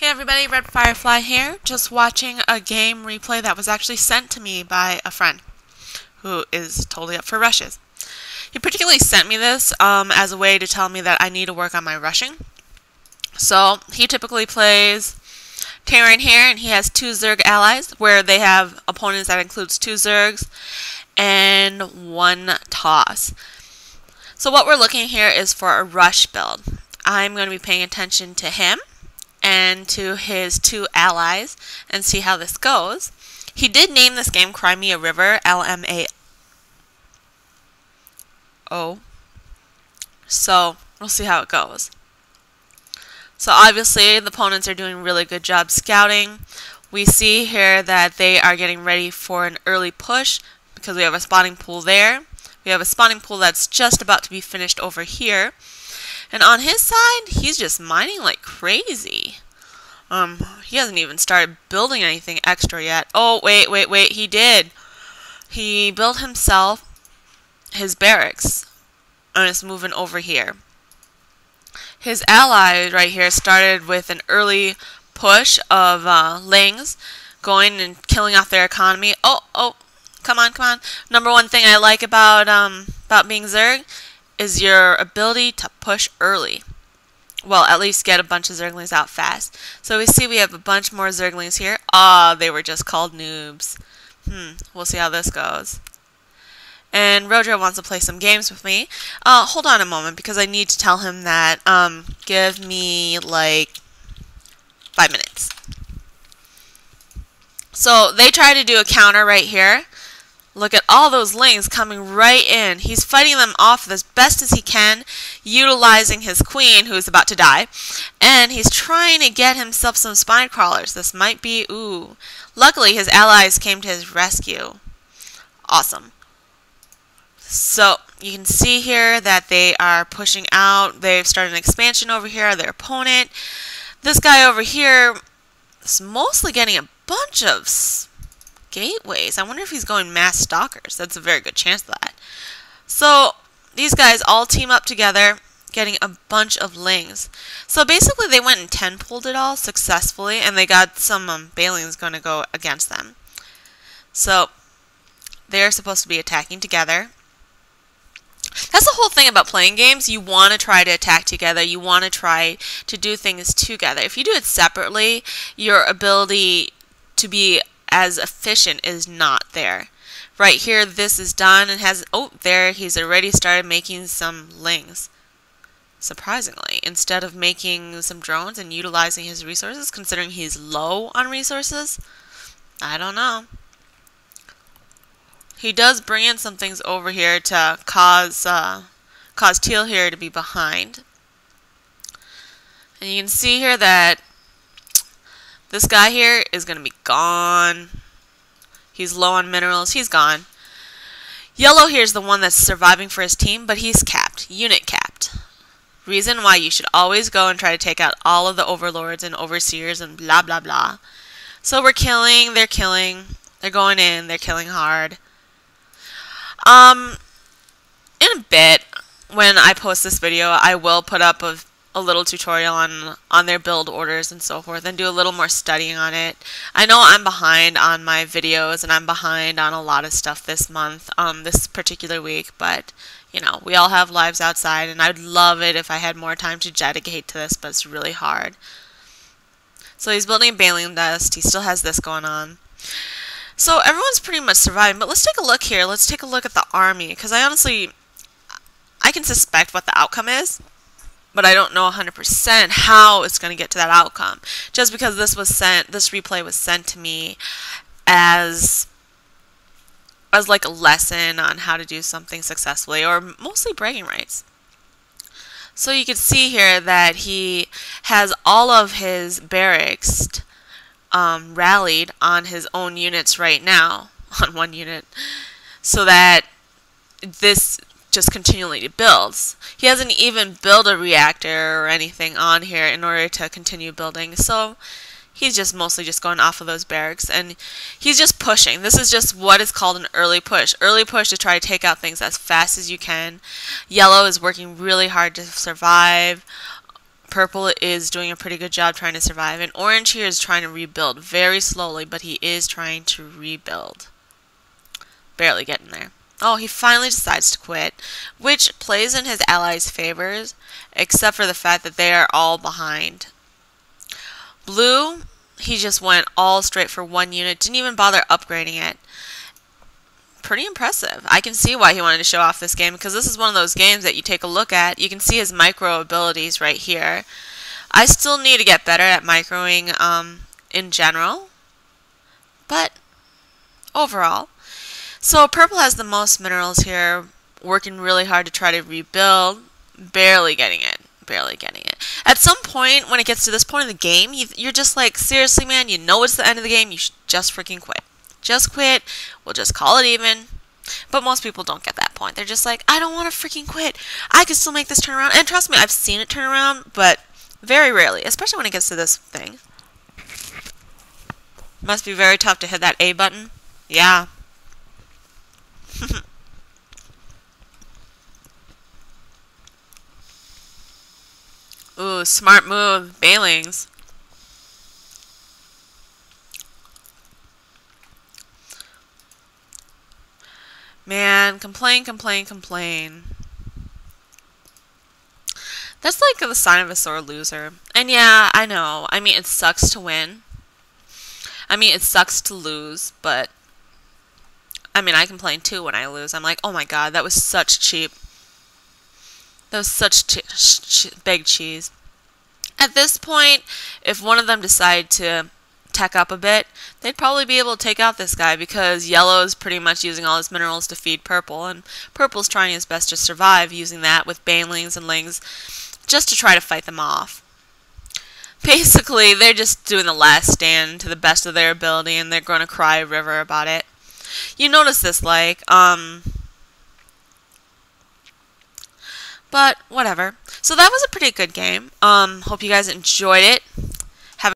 Hey everybody, Red Firefly here, just watching a game replay that was actually sent to me by a friend who is totally up for rushes. He particularly sent me this as a way to tell me that I need to work on my rushing. So he typically plays Terran here, and he has 2 Zerg allies where they have opponents that includes 2 Zergs and 1 toss. So what we're looking here is for a rush build. I'm going to be paying attention to him and to his 2 allies and see how this goes. He did name this game Crimea River, LMAO. So we'll see how it goes. So obviously the opponents are doing a really good job scouting. We see here that they are getting ready for an early push because we have a spawning pool there. We have a spawning pool that's just about to be finished over here. And on his side, he's just mining like crazy. He hasn't even started building anything extra yet. Oh, wait, he did. He built himself his barracks and is moving over here. His ally right here started with an early push of Lings going and killing off their economy. Oh, come on. Number one thing I like about being Zerg is your ability to push early. Well, at least get a bunch of Zerglings out fast. So we see we have a bunch more Zerglings here. They were just called noobs. We'll see how this goes. And Rodro wants to play some games with me. Hold on a moment because I need to tell him that give me like 5 minutes. So they try to do a counter right here. Look at all those Lings coming right in. He's fighting them off as best as he can, utilizing his queen, who is about to die. And he's trying to get himself some spine crawlers. This might be, ooh. Luckily, his allies came to his rescue. Awesome. So, you can see here that they are pushing out. They've started an expansion over here, their opponent. This guy over here is mostly getting a bunch of gateways. I wonder if he's going mass stalkers. That's a very good chance of that. So these guys all team up together, getting a bunch of Lings. So basically they went and 10-pulled it all successfully, and they got some Balians going to go against them. So they're supposed to be attacking together. That's the whole thing about playing games. You want to try to attack together. You want to try to do things together. If you do it separately, your ability to be as efficient is not there. Right here, this is done and has, there, he's already started making some Lings. Surprisingly, instead of making some drones and utilizing his resources, considering he's low on resources, I don't know. He does bring in some things over here to cause Teal here to be behind. And you can see here that this guy here is going to be gone. He's low on minerals. He's gone. Yellow here is the one that's surviving for his team, but he's capped. Unit capped. Reason why you should always go and try to take out all of the overlords and overseers and blah, blah, blah. So we're killing. They're killing. They're going in. They're killing hard. In a bit, when I post this video, I will put up a little tutorial on their build orders and so forth, and do a little more studying on it. I know I'm behind on my videos, and I'm behind on a lot of stuff this month, this particular week, but you know, we all have lives outside, and I'd love it if I had more time to dedicate to this, but it's really hard. So he's building a Balian Dust. He still has this going on. So everyone's pretty much surviving, but let's take a look here. Let's take a look at the army, because I can suspect what the outcome is, but I don't know 100% how it's going to get to that outcome. Just because this replay was sent to me as like a lesson on how to do something successfully, or mostly bragging rights. So you can see here that he has all of his barracks rallied on his own units right now, on one unit, so that this just continually builds. He hasn't even built a reactor or anything on here in order to continue building, so he's just mostly just going off of those barracks, and he's just pushing. This is just what is called an early push. Early push to try to take out things as fast as you can. Yellow is working really hard to survive. Purple is doing a pretty good job trying to survive, and orange here is trying to rebuild very slowly, but he is trying to rebuild. Barely getting there. Oh, he finally decides to quit, which plays in his allies' favors, except for the fact that they are all behind. Blue, he just went all straight for one unit, didn't even bother upgrading it. Pretty impressive. I can see why he wanted to show off this game, because this is one of those games that you take a look at. You can see his micro abilities right here. I still need to get better at microing in general, but overall. So purple has the most minerals here, working really hard to try to rebuild, barely getting it. Barely getting it. At some point, when it gets to this point in the game, you're just like, seriously, man, you know it's the end of the game, you should just freaking quit. Just quit, we'll just call it even. But most people don't get that point. They're just like, I don't want to freaking quit. I can still make this turn around. And trust me, I've seen it turn around, but very rarely, especially when it gets to this thing. Must be very tough to hit that A button. Yeah. Ooh, smart move. Bailings. Man, complain, complain, complain. That's like the sign of a sore loser. And yeah, I know. I mean, it sucks to win. I mean, it sucks to lose, but I mean, I complain too when I lose. I'm like, oh my god, that was such cheap. That was such big cheese. At this point, if one of them decided to tech up a bit, they'd probably be able to take out this guy, because yellow is pretty much using all his minerals to feed purple, and purple's trying his best to survive using that with banelings and lings just to try to fight them off. Basically, they're just doing the last stand to the best of their ability, and they're going to cry a river about it. You notice this, like, but whatever. So that was a pretty good game. Hope you guys enjoyed it.